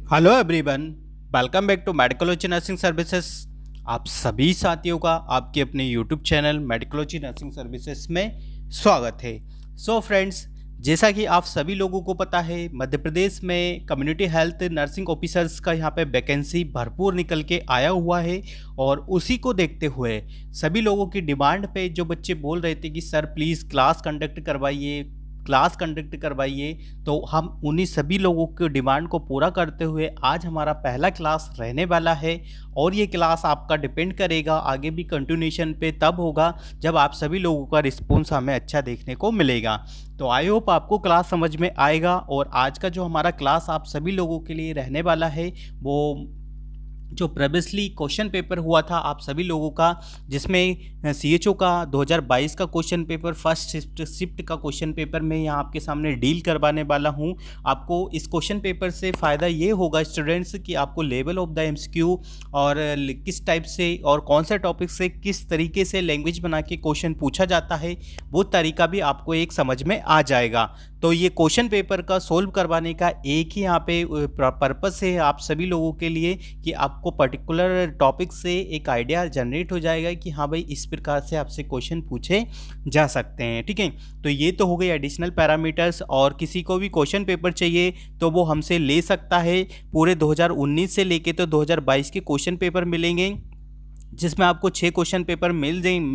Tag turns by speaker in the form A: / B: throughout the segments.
A: Hello everyone, welcome back to medicology nursing services. आप सभी साथियों का आपके अपने YouTube channel medicology nursing services में स्वागत है। सो फ्रेंड्स, जैसा कि आप सभी लोगों को पता है, मध्य प्रदेश में कम्युनिटी हेल्थ नर्सिंग ऑफिसर्स का यहाँ पे वैकेंसी भरपूर निकल के आया हुआ है। और उसी को देखते हुए सभी लोगों की डिमांड पे जो बच्चे बोल रहे थे कि सर प्लीज़ क्लास कंडक्ट करवाइए, तो हम उन्हीं सभी लोगों की डिमांड को पूरा करते हुए आज हमारा पहला क्लास रहने वाला है। और ये क्लास आपका डिपेंड करेगा आगे भी कंटिन्यूएशन पे तब होगा जब आप सभी लोगों का रिस्पॉन्स हमें अच्छा देखने को मिलेगा। तो आई होप आपको क्लास समझ में आएगा। और आज का जो हमारा क्लास आप सभी लोगों के लिए रहने वाला है, वो जो प्रीवियसली क्वेश्चन पेपर हुआ था आप सभी लोगों का, जिसमें सीएचओ का 2022 का क्वेश्चन पेपर फर्स्ट शिफ्ट का क्वेश्चन पेपर मैं यहाँ आपके सामने डील करवाने वाला हूँ। आपको इस क्वेश्चन पेपर से फ़ायदा ये होगा स्टूडेंट्स कि आपको लेवल ऑफ द एमसीक्यू और किस टाइप से और कौन से टॉपिक से किस तरीके से लैंग्वेज बना के क्वेश्चन पूछा जाता है, वो तरीका भी आपको एक समझ में आ जाएगा। तो ये क्वेश्चन पेपर का सोल्व करवाने का एक ही यहाँ पे पर्पस है आप सभी लोगों के लिए कि आपको पर्टिकुलर टॉपिक से एक आइडिया जनरेट हो जाएगा कि हाँ भाई इस प्रकार से आपसे क्वेश्चन पूछे जा सकते हैं। ठीक है, तो ये तो हो गई एडिशनल पैरामीटर्स। और किसी को भी क्वेश्चन पेपर चाहिए तो वो हमसे ले सकता है। पूरे 2019 से लेके तो 2022 के क्वेश्चन पेपर मिलेंगे, जिसमें आपको 6 क्वेश्चन पेपर मिलेंगे।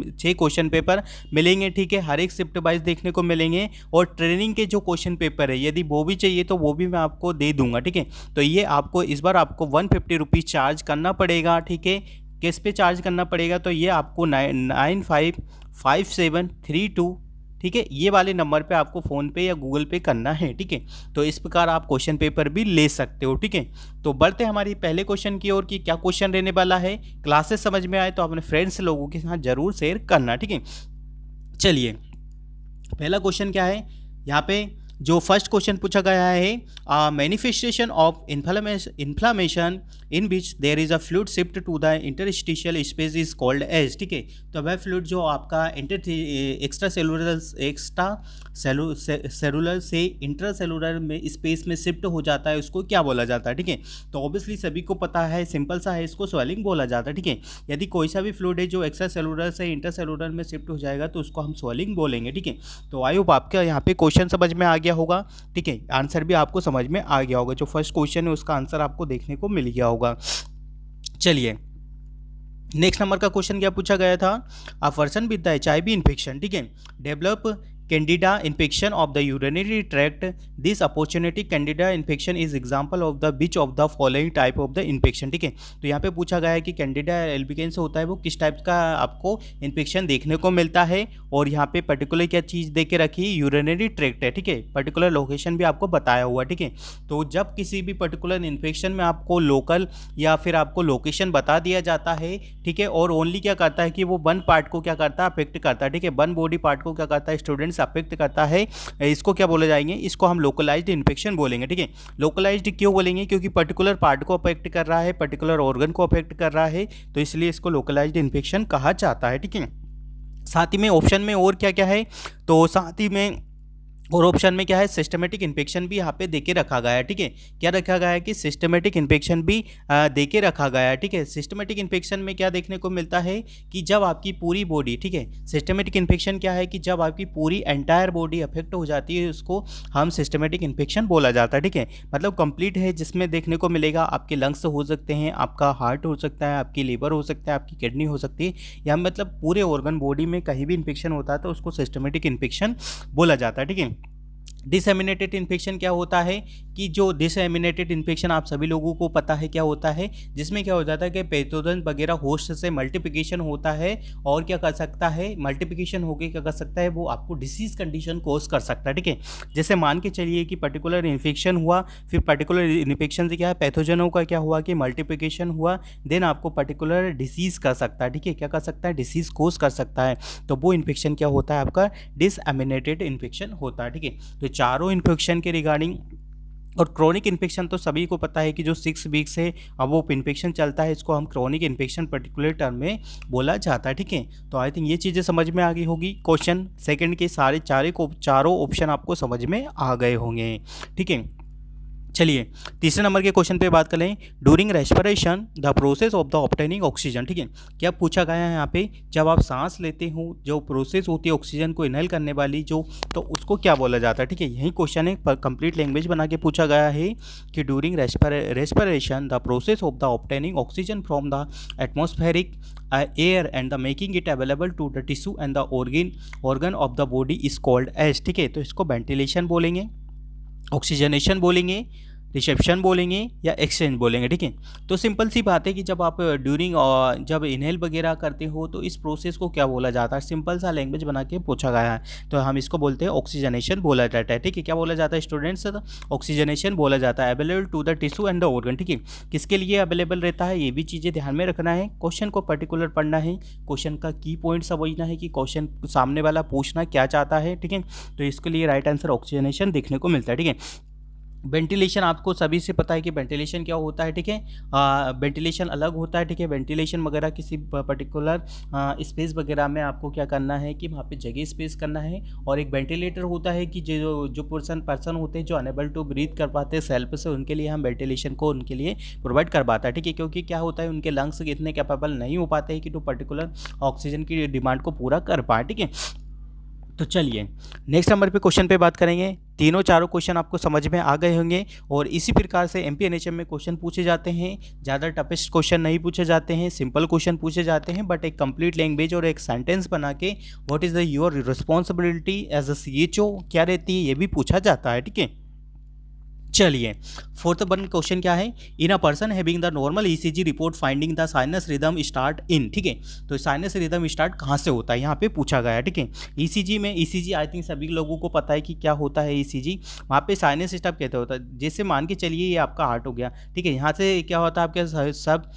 A: ठीक है, हर एक शिफ्ट वाइज देखने को मिलेंगे। और ट्रेनिंग के जो क्वेश्चन पेपर है यदि वो भी चाहिए तो वो भी मैं आपको दे दूंगा। ठीक है, तो ये आपको इस बार आपको 150 रुपीज़ चार्ज करना पड़ेगा। ठीक है, किस पे चार्ज करना पड़ेगा, तो ये आपको 955732, ठीक है, ये वाले नंबर पे आपको फ़ोन पे या गूगल पे करना है। ठीक है, तो इस प्रकार आप क्वेश्चन पेपर भी ले सकते हो। ठीक है, तो बढ़ते हमारी पहले क्वेश्चन की ओर कि क्या क्वेश्चन रहने वाला है। क्लासेस समझ में आए तो अपने फ्रेंड्स लोगों के साथ जरूर शेयर करना। ठीक है, चलिए पहला क्वेश्चन क्या है यहाँ पे। जो फर्स्ट क्वेश्चन पूछा गया है, manifestation of inflammation in which there is a fluid shift to the interstitial space is called as. ठीक है, तो वह फ्लूइड जो आपका एक्स्ट्रा सेलुलर से इंट्रा सेलुलर में स्पेस में शिफ्ट हो जाता है, उसको क्या बोला जाता है। ठीक है, तो ऑब्वियसली सभी को पता है, सिंपल सा है, इसको स्वेलिंग बोला जाता है। ठीक है, यदि कोई सा भी फ्लूइड है जो एक्स्ट्रा सेलुलर से इंटर सेलुलर में शिफ्ट हो जाएगा तो उसको हम स्वेलिंग बोलेंगे। ठीक है, तो आई होप आपके यहाँ पे क्वेश्चन समझ में आ गया होगा। ठीक है, आंसर भी आपको समझ में आ गया होगा। जो फर्स्ट क्वेश्चन है उसका आंसर आपको देखने को मिल गया होगा। चलिए नेक्स्ट नंबर का क्वेश्चन क्या पूछा गया था। A person with the HIV infection, ठीक है, develop Candida infection of the urinary tract. This opportunity Candida infection is example of the which of the following type of the infection. ठीक है, तो यहाँ पे पूछा गया है कि कैंडिडा एल्बिकेंस होता है वो किस टाइप का आपको इन्फेक्शन देखने को मिलता है। और यहाँ पे पर्टिकुलर क्या चीज़ दे के रखी, यूरिनरी ट्रैक्ट है। ठीक है, पर्टिकुलर लोकेशन भी आपको बताया हुआ। ठीक है, तो जब किसी भी पर्टिकुलर इन्फेक्शन में आपको लोकल या फिर आपको लोकेशन बता दिया जाता है, ठीक है, और ओनली क्या करता है कि वो वन पार्ट को क्या करता है, अफेक्ट करता है। ठीक है, वन बॉडी पार्ट को क्या करता है स्टूडेंट्स, अफेक्ट करता है। इसको क्या बोले जाएंगे, इसको हम लोकलाइज्ड इन्फेक्शन बोलेंगे। ठीक है, लोकलाइज्ड क्यों बोलेंगे, क्योंकि पर्टिकुलर पार्ट को अफेक्ट कर रहा है, पर्टिकुलर ऑर्गन को अफेक्ट कर रहा है, तो इसलिए इसको लोकलाइज्ड इन्फेक्शन कहा जाता है। ठीक है, साथ ही में ऑप्शन में और क्या क्या है, तो साथ ही में और ऑप्शन में क्या है, सिस्टमेटिक इन्फेक्शन भी यहाँ पे देके रखा गया है। ठीक है, क्या रखा गया है कि सिस्टमेटिक इन्फेक्शन भी देके रखा गया है। ठीक है, सिस्टमेटिक इन्फेक्शन में क्या देखने को मिलता है कि जब आपकी पूरी बॉडी, ठीक है, सिस्टमेटिक इन्फेक्शन क्या है कि जब आपकी पूरी एंटायर बॉडी अफेक्ट हो जाती है उसको हम सिस्टमेटिक इन्फेक्शन बोला जाता है। ठीक है, मतलब कंप्लीट है, जिसमें देखने को मिलेगा आपके लंग्स हो सकते हैं, आपका हार्ट हो सकता है, आपकी लीवर हो सकता है, आपकी किडनी हो सकती है, या मतलब पूरे ऑर्गन बॉडी में कहीं भी इन्फेक्शन होता है तो उसको सिस्टमेटिक इन्फेक्शन बोला जाता है। ठीक है, डिसएमिनेटेड इन्फेक्शन क्या होता है कि जो डिसएमिनेटेड इन्फेक्शन आप सभी लोगों को पता है क्या होता है, जिसमें क्या हो जाता है कि पैथोजन वगैरह होस्ट से मल्टीप्लिकेशन होता है और क्या कर सकता है, मल्टीप्लिकेशन होकर क्या कर सकता है, वो आपको डिसीज कंडीशन कोज कर सकता है। ठीक है, जैसे मान के चलिए कि पर्टिकुलर इन्फेक्शन हुआ, फिर पर्टिकुलर इन्फेक्शन से क्या है, पैथोजनों का क्या हुआ कि मल्टीप्लिकेशन हुआ, देन आपको पर्टिकुलर डिसीज कर सकता है। ठीक है, क्या कर सकता है, डिसीज कोज कर सकता है, तो वो इन्फेक्शन क्या होता है, आपका डिसएमिनेटेड इन्फेक्शन होता है। ठीक है, तो चारों इन्फेक्शन के रिगार्डिंग। और क्रोनिक इन्फेक्शन तो सभी को पता है कि जो 6 वीक्स है अब वो इन्फेक्शन चलता है, इसको हम क्रोनिक इन्फेक्शन पर्टिकुलर टर्म में बोला जाता है। ठीक है, तो आई थिंक ये चीज़ें समझ में आ गई होगी। क्वेश्चन सेकंड के चारों ऑप्शन आपको समझ में आ गए होंगे। ठीक है, चलिए तीसरे नंबर के क्वेश्चन पे बात कर लें। During respiration the process of the obtaining oxygen, ठीक है। क्या पूछा गया है यहाँ पे, जब आप सांस लेते हो जो प्रोसेस होती है ऑक्सीजन को इनहेल करने वाली जो, तो उसको क्या बोला जाता है, ठीक है। यही क्वेश्चन है, कंप्लीट लैंग्वेज बना के पूछा गया है कि during respiration the process of the obtaining oxygen from the atmospheric air and the making it available to the tissue and the organ of the body is called as, ठीक है। तो इसको वेंटिलेशन बोलेंगे, ऑक्सीजनेशन बोलेंगे, reception बोलेंगे या exchange बोलेंगे, ठीक है। तो सिंपल सी बात है कि जब आप ड्यूरिंग जब इनहेल वगैरह करते हो तो इस प्रोसेस को क्या बोला जाता है, सिंपल सा लैंग्वेज बना के पूछा गया है। तो हम इसको बोलते हैं ऑक्सीजनेशन बोला जाता है, ठीक है। क्या बोला जाता है स्टूडेंट्स, ऑक्सीजनेशन बोला जाता है। Available to the tissue and the organ, ठीक है। किसके लिए अवेलेबल रहता है, ये भी चीज़ें ध्यान में रखना है। क्वेश्चन को पर्टिकुलर पढ़ना है, क्वेश्चन का की पॉइंट समझना है कि क्वेश्चन सामने वाला पूछना क्या चाहता है, ठीक है। तो इसके लिए राइट आंसर ऑक्सीजनेशन देखने को मिलता है, ठीक है। वेंटिलेशन आपको सभी से पता है कि वेंटिलेशन क्या होता है, ठीक है। वेंटिलेशन अलग होता है, ठीक है। वेंटिलेशन वगैरह किसी पर्टिकुलर स्पेस वगैरह में आपको क्या करना है कि वहाँ पे जगह स्पेस करना है। और एक वेंटिलेटर होता है कि जो पर्सन होते हैं जो अनेबल टू ब्रीथ कर पाते हैं सेल्फ से, उनके लिए हम वेंटिलेशन को उनके लिए प्रोवाइड करवाता है, ठीक है। क्योंकि क्या होता है उनके लंग्स इतने कैपेबल नहीं हो पाते हैं कि तो पर्टिकुलर ऑक्सीजन की डिमांड को पूरा कर पाए, ठीक है। तो चलिए नेक्स्ट नंबर पे क्वेश्चन पे बात करेंगे। तीनों चारों क्वेश्चन आपको समझ में आ गए होंगे और इसी प्रकार से एमपी एनएचएम में क्वेश्चन पूछे जाते हैं। ज़्यादा टफेस्ट क्वेश्चन नहीं पूछे जाते हैं, सिंपल क्वेश्चन पूछे जाते हैं, बट एक कंप्लीट लैंग्वेज और एक सेंटेंस बना के what is the your responsibility as a CHO क्या रहती है ये भी पूछा जाता है, ठीक है। चलिए फोर्थ वन क्वेश्चन क्या है, in a person having the normal ECG report finding the sinus rhythm start in, ठीक है। तो साइनस रिदम स्टार्ट कहाँ से होता है यहाँ पे पूछा गया है, ठीक है। ईसीजी में, ईसीजी आई थिंक सभी लोगों को पता है कि क्या होता है ईसीजी। वहाँ पे साइनस स्टॉप कहते होता है, जैसे मान के चलिए ये आपका हार्ट हो गया, ठीक है। यहाँ से क्या होता है आपके सब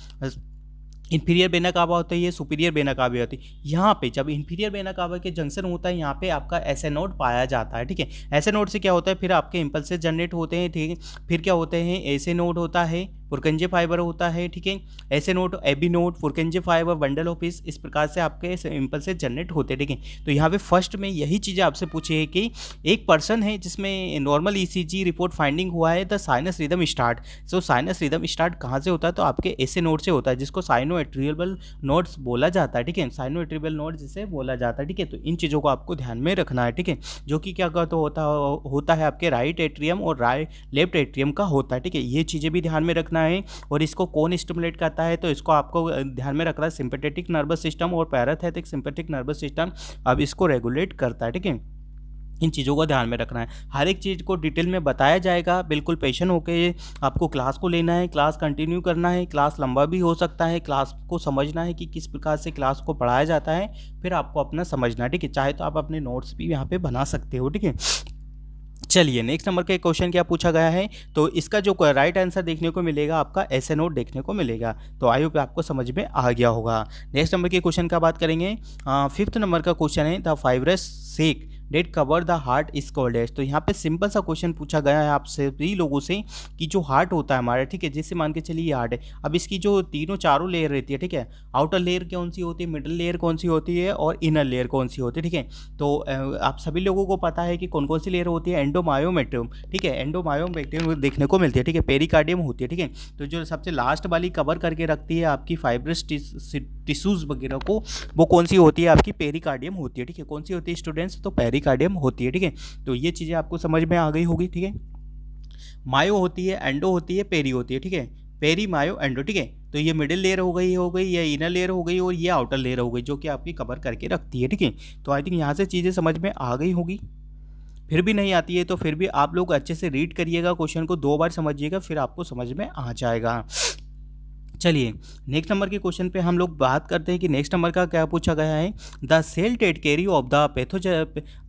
A: इन्फीरियर वेना कावा होता है, ये सुपीरियर वेना कावा होती है। यहाँ पे जब इन्फीरियर वेना कावा के जंक्शन होता है यहाँ पे आपका एसए नोड पाया जाता है, ठीक है। एसए नोड से क्या होता है फिर आपके इम्पल्सेस जनरेट होते हैं, ठीक है। फिर क्या होते हैं एसए नोड होता है, पुरकंजे फाइबर होता है, ठीक है। SA node, AV node, Purkinje fibre, bundle of peace, इस प्रकार से आपके इम्पल्सेस जनरेट होते हैं, ठीक है। तो यहाँ पे फर्स्ट में यही चीज़ें आपसे पूछी है कि एक पर्सन है जिसमें नॉर्मल ईसीजी रिपोर्ट फाइंडिंग हुआ है the sinus rhythm start. So sinus rhythm start कहाँ से होता है, तो आपके एसए नोड से होता है जिसको साइनो एट्रियल नोड्स बोला जाता है, ठीक है। साइनो एट्रियल नोड जिसे बोला जाता है, ठीक है। तो इन चीज़ों को आपको ध्यान में रखना है, ठीक है। जो कि क्या कहते होता है आपके राइट एट्रियम और लेफ्ट एट्रियम का होता है, ठीक है। ये चीज़ें भी ध्यान में रखना है। और इसको कौन स्टिमुलेट करता है, तो इसको आपको ध्यान में रखना है सिंपैथेटिक नर्वस सिस्टम और पैराथेटिक सिंपैथेटिक नर्वस सिस्टम अब इसको रेगुलेट करता है, ठीक है। इन चीज़ों को ध्यान में रखना है। हर एक चीज़ को डिटेल में बताया जाएगा, बिल्कुल पेशेंट होके आपको क्लास को लेना है, क्लास कंटिन्यू करना है। क्लास लंबा भी हो सकता है, क्लास को समझना है कि किस प्रकार से क्लास को पढ़ाया जाता है, फिर आपको अपना समझना है, ठीक है। चाहे तो आप अपने नोट्स भी यहाँ पे बना सकते हो, ठीक है। चलिए नेक्स्ट नंबर का क्वेश्चन क्या पूछा गया है, तो इसका जो राइट आंसर देखने को मिलेगा आपका एसए नोट देखने को मिलेगा। तो आई होप आपको समझ में आ गया होगा। नेक्स्ट नंबर के क्वेश्चन का बात करेंगे। फिफ्थ नंबर का क्वेश्चन है the fibrous sac that cover the heart is called as. तो यहाँ पे सिंपल सा क्वेश्चन पूछा गया है आपसे भी लोगों से कि जो हार्ट होता है हमारा, ठीक है, जैसे मान के चलिए ये हार्ट है। अब इसकी जो तीनों चारों लेयर रहती है, ठीक है। आउटर लेयर कौन सी होती है, मिडिल लेयर कौन सी होती है और इनर लेयर कौन सी होती है, ठीक है। तो आप सभी लोगों को पता है कि कौन कौन सी लेयर होती है, एंडोमायोमेट्रियम, ठीक है। एंडोमायोमेट्रियम देखने को मिलती है, ठीक है। पेरिकार्डियम होती है, ठीक है। तो जो सबसे लास्ट वाली कवर करके रखती है आपकी फाइब्रस टिश्यूज वगैरह को, वो कौन सी होती है आपकी पेरिकार्डियम होती है, ठीक है। कौन सी होती है स्टूडेंट्स, तो पेरिकार्डियम होती है, ठीक है। तो ये चीज़ें आपको समझ में आ गई होगी, ठीक है। मायो होती है, एंडो होती है, पेरी होती है, ठीक है। पेरी, मायो, एंडो, ठीक है। तो ये मिडिल लेयर हो गई, ये इनर लेयर हो गई और ये आउटर लेयर हो गई जो कि आपकी कवर करके रखती है, ठीक है। तो आई थिंक यहाँ से चीज़ें समझ में आ गई होगी। फिर भी नहीं आती है तो फिर भी आप लोग अच्छे से रीड करिएगा, क्वेश्चन को 2 बार समझिएगा, फिर आपको समझ में आ जाएगा। चलिए नेक्स्ट नंबर के क्वेश्चन पे हम लोग बात करते हैं कि नेक्स्ट नंबर का क्या पूछा गया है, the cell take carry of the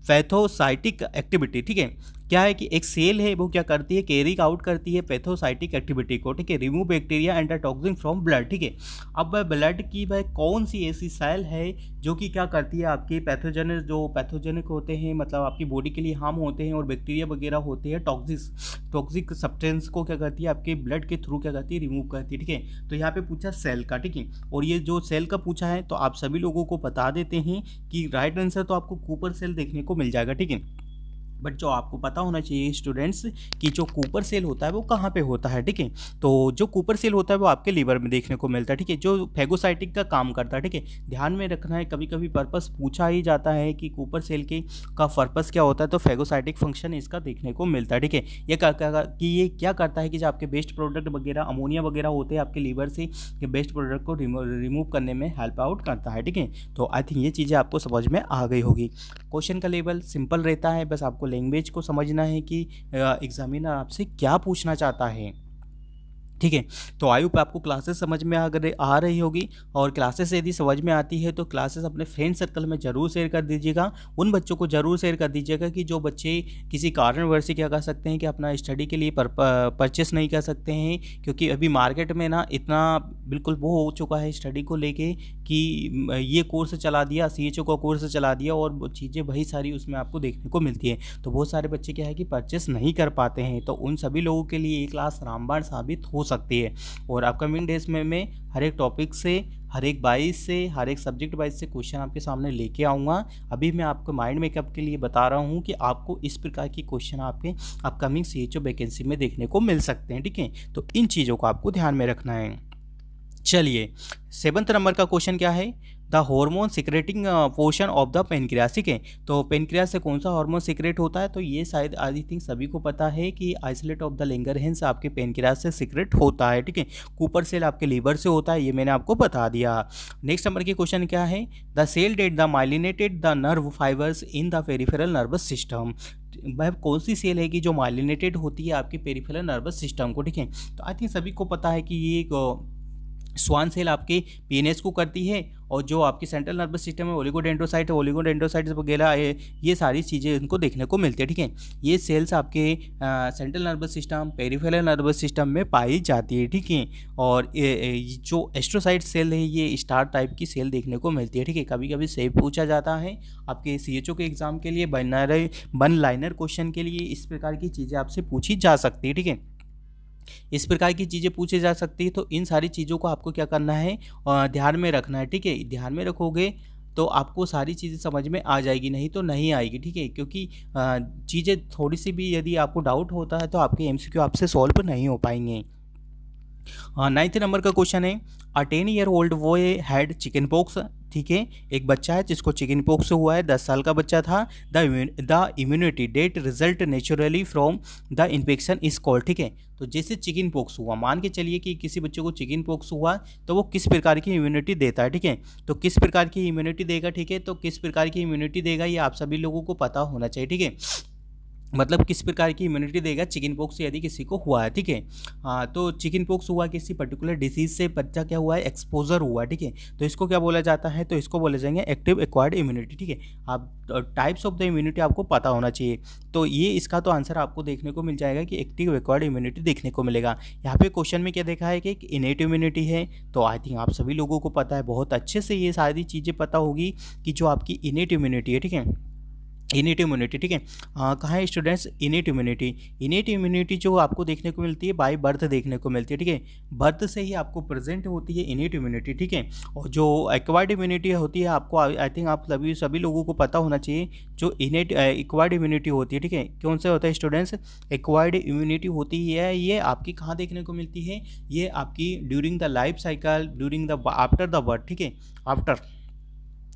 A: phagocytic activity, ठीक है। क्या है कि एक सेल है वो क्या करती है, कैरी आउट करती है पैथोसाइटिक एक्टिविटी को, ठीक है। Remove bacteria and toxin from blood, ठीक है। अब ब्लड की वह कौन सी ऐसी सेल है जो कि क्या करती है आपकी पैथोजेनिक होते हैं, मतलब आपकी बॉडी के लिए हार्म होते हैं और बैक्टीरिया वगैरह होते हैं, टॉक्सिक सब्सटेंस को क्या करती है आपके ब्लड के थ्रू क्या करती है, रिमूव करती है, ठीक है। तो यहाँ पे पूछा सेल का, ठीक है। और ये जो सेल का पूछा है तो आप सभी लोगों को बता देते हैं कि राइट आंसर तो आपको कूपर सेल देखने को मिल जाएगा, ठीक है। बट जो आपको पता होना चाहिए स्टूडेंट्स कि जो कूपर सेल होता है वो कहाँ पे होता है, ठीक है। तो जो कूपर सेल होता है वो आपके लीवर में देखने को मिलता है, ठीक है, जो फैगोसाइटिक का काम करता है, ठीक है। ध्यान में रखना है, कभी कभी पर्पस पूछा ही जाता है कि कूपर सेल के का पर्पस क्या होता है, तो फैगोसाइटिक फंक्शन इसका देखने को मिलता है, ठीक है। ये क्या करता है कि जो आपके वेस्ट प्रोडक्ट वगैरह अमोनिया वगैरह होते हैं आपके लीवर से, ये वेस्ट प्रोडक्ट को रिमूव करने में हेल्प आउट करता है, ठीक है। तो आई थिंक ये चीज़ें आपको समझ में आ गई होगी। क्वेश्चन का लेवल सिंपल रहता है, बस आपको लैंग्वेज को समझना है कि एग्जामिनर आपसे क्या पूछना चाहता है, ठीक है। तो आई होप आपको क्लासेस समझ में अगर आ रही होगी, और क्लासेस यदि समझ में आती है तो क्लासेस अपने फ्रेंड सर्कल में ज़रूर शेयर कर दीजिएगा। उन बच्चों को ज़रूर शेयर कर दीजिएगा कि जो बच्चे किसी कारणवश से क्या कर सकते हैं कि अपना स्टडी के लिए परचेस नहीं कर सकते हैं, क्योंकि अभी मार्केट में ना इतना बिल्कुल वो हो चुका है स्टडी को लेके कि ये कोर्स चला दिया, CHO का कोर्स चला दिया, और वो चीज़ें वही सारी उसमें आपको देखने को मिलती है। तो बहुत सारे बच्चे क्या है कि परचेस नहीं कर पाते हैं, तो उन सभी लोगों के लिए ये क्लास रामबाण साबित हो सकती है। और अपकमिंग डेज में मैं हर एक टॉपिक से, हर एक वाइज से, हर एक सब्जेक्ट वाइज से क्वेश्चन आपके सामने लेके आऊँगा। अभी मैं आपको माइंड मेकअप के लिए बता रहा हूँ कि आपको इस प्रकार की क्वेश्चन आपके अपकमिंग CHO वैकेंसी में देखने को मिल सकते हैं, ठीक है। तो इन चीज़ों को आपको ध्यान में रखना है। चलिए 7th नंबर का क्वेश्चन क्या है, the hormone secreting portion of the pancreas, ठीक है। तो पेनक्रियास से कौन सा हार्मोन सिक्रेट होता है, तो ये शायद आई थिंक सभी को पता है कि आइसोलेट ऑफ द लैंगरहैंस आपके पेनक्रियास से सिक्रेट होता है, ठीक है। कूपर सेल आपके लीवर से होता है, ये मैंने आपको बता दिया। नेक्स्ट नंबर की क्वेश्चन क्या है, the cell that the myelinated the nerve fibres in the peripheral nervous system. वह कौन सी सेल है कि जो माइलिनेटेड होती है आपके पेरिफेरल नर्वस सिस्टम को, ठीक है। तो आई थिंक सभी को पता है कि ये एक स्वान सेल आपके PNS को करती है, और जो आपकी सेंट्रल नर्वस सिस्टम है ओलिगोडेंड्रोसाइट वगैरह है, ये सारी चीज़ें इनको देखने को मिलती है, ठीक है। ये सेल्स आपके central nervous system, peripheral nervous system में पाई जाती है, ठीक है। और जो एस्ट्रोसाइट सेल है ये स्टार टाइप की सेल देखने को मिलती है, ठीक है। कभी कभी सेव पूछा जाता है आपके CHO के एग्जाम के लिए, वन लाइनर क्वेश्चन के लिए इस प्रकार की चीज़ें आपसे पूछी जा सकती है, ठीक है। इस प्रकार की चीज़ें पूछी जा सकती है, तो इन सारी चीज़ों को आपको क्या करना है, ध्यान में रखना है, ठीक है। ध्यान में रखोगे तो आपको सारी चीज़ें समझ में आ जाएगी, नहीं तो नहीं आएगी, ठीक है। क्योंकि चीज़ें थोड़ी सी भी यदि आपको डाउट होता है तो आपके MCQ आपसे सॉल्व नहीं हो पाएंगे। 9th नंबर का क्वेश्चन है, अ 10 year old boy had chicken pox, ठीक है। एक बच्चा है जिसको चिकन पॉक्स हुआ है, 10 साल का बच्चा था। The immunity that result naturally from the infection is called, ठीक है। तो जैसे चिकन पॉक्स हुआ, मान के चलिए कि किसी बच्चे को चिकन पॉक्स हुआ, तो वो किस प्रकार की इम्यूनिटी देता है, ठीक है। तो किस प्रकार की इम्यूनिटी देगा, ठीक है। तो किस प्रकार की इम्यूनिटी देगा ये आप सभी लोगों को पता होना चाहिए, ठीक है। मतलब किस प्रकार की इम्यूनिटी देगा चिकन पॉक्स यदि किसी को हुआ है, ठीक है। हाँ, तो चिकन पॉक्स हुआ किसी पर्टिकुलर डिसीज से, बच्चा क्या हुआ है, एक्सपोजर हुआ, ठीक है। तो इसको क्या बोला जाता है, तो इसको बोले जाएंगे एक्टिव एक्वायर्ड इम्यूनिटी, ठीक है। आप टाइप्स ऑफ द इम्यूनिटी आपको पता होना चाहिए, तो ये इसका तो आंसर आपको देखने को मिल जाएगा कि एक्टिव एक्वायर्ड इम्यूनिटी देखने को मिलेगा। यहाँ पे क्वेश्चन में क्या देखा है कि एक इनेट इम्यूनिटी है, तो आई थिंक आप सभी लोगों को पता है, बहुत अच्छे से ये सारी चीज़ें पता होगी कि जो आपकी इनेट इम्यूनिटी है, ठीक है, इनेट इम्यूनिटी, ठीक है। कहाँ है स्टूडेंट्स, इनेट इम्यूनिटी जो आपको देखने को मिलती है बाय बर्थ देखने को मिलती है, ठीक है। बर्थ से ही आपको प्रेजेंट होती है इनेट इम्यूनिटी, ठीक है। और जो एक्वायर्ड इम्यूनिटी होती है आपको आई थिंक आप सभी लोगों को पता होना चाहिए, जो इनेट एक्वायर्ड इम्यूनिटी होती है, ठीक है। कौन से होता है स्टूडेंट्स, एक्वायर्ड इम्यूनिटी होती है, ये आपकी कहाँ देखने को मिलती है, ये आपकी during the life cycle, during the after the birth, ठीक है। आफ्टर,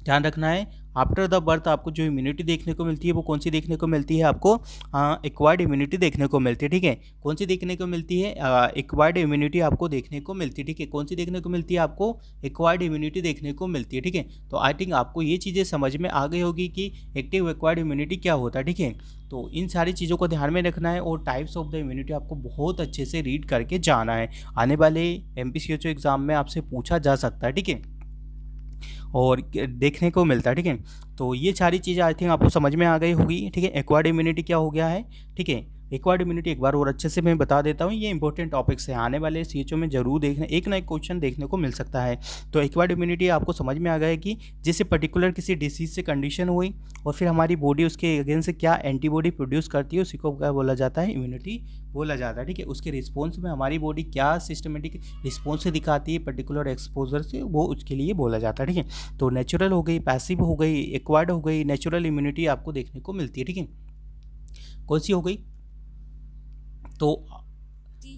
A: ध्यान रखना है, आफ्टर द बर्थ आपको जो इम्यूनिटी देखने को मिलती है वो कौन सी देखने को मिलती है, आपको एक्वायर्ड इम्यूनिटी देखने को मिलती है, ठीक है। कौन सी देखने को मिलती है, एक्वायर्ड इम्यूनिटी आपको देखने को मिलती है, ठीक है। कौन सी देखने को मिलती है, आपको एक्वायर्ड इम्यूनिटी देखने को मिलती है, ठीक है। तो आई थिंक आपको ये चीज़ें समझ में आ गई होगी कि एक्टिव एक्वायर्ड इम्यूनिटी क्या होता है, ठीक है। तो इन सारी चीज़ों को ध्यान में रखना है, और टाइप्स ऑफ द इम्यूनिटी आपको बहुत अच्छे से रीड करके जाना है, आने वाले MPCHO एग्जाम में आपसे पूछा जा सकता है, ठीक है, और देखने को मिलता है, ठीक है। तो ये सारी चीज़ें आई थिंक आपको समझ में आ गई होगी, ठीक है। एक्वायर्ड इम्यूनिटी क्या हो गया है, ठीक है। एक्वायर्ड इम्यूनिटी एक बार और अच्छे से मैं बता देता हूँ, ये इंपॉर्टेंट टॉपिक्स हैं, आने वाले CHO में जरूर देखना, एक ना एक क्वेश्चन देखने को मिल सकता है। तो एक्वायर्ड इम्यूनिटी आपको समझ में आ गया कि जैसे पर्टिकुलर किसी डिसीज से कंडीशन हुई, और फिर हमारी बॉडी उसके अगेंस्ट से क्या एंटीबॉडी प्रोड्यूस करती है, उसी को क्या बोला जाता है, इम्यूनिटी बोला जाता है, ठीक है। उसके रिस्पॉन्स में हमारी बॉडी क्या सिस्टमेटिक रिस्पॉन्स दिखाती है पर्टिकुलर एक्सपोजर से, वो उसके लिए बोला जाता है, ठीक है। तो नेचुरल हो गई, पैसिव हो गई, एक्वायर्ड हो गई, नेचुरल इम्यूनिटी आपको देखने को मिलती है, ठीक है। कौन सी हो गई? तो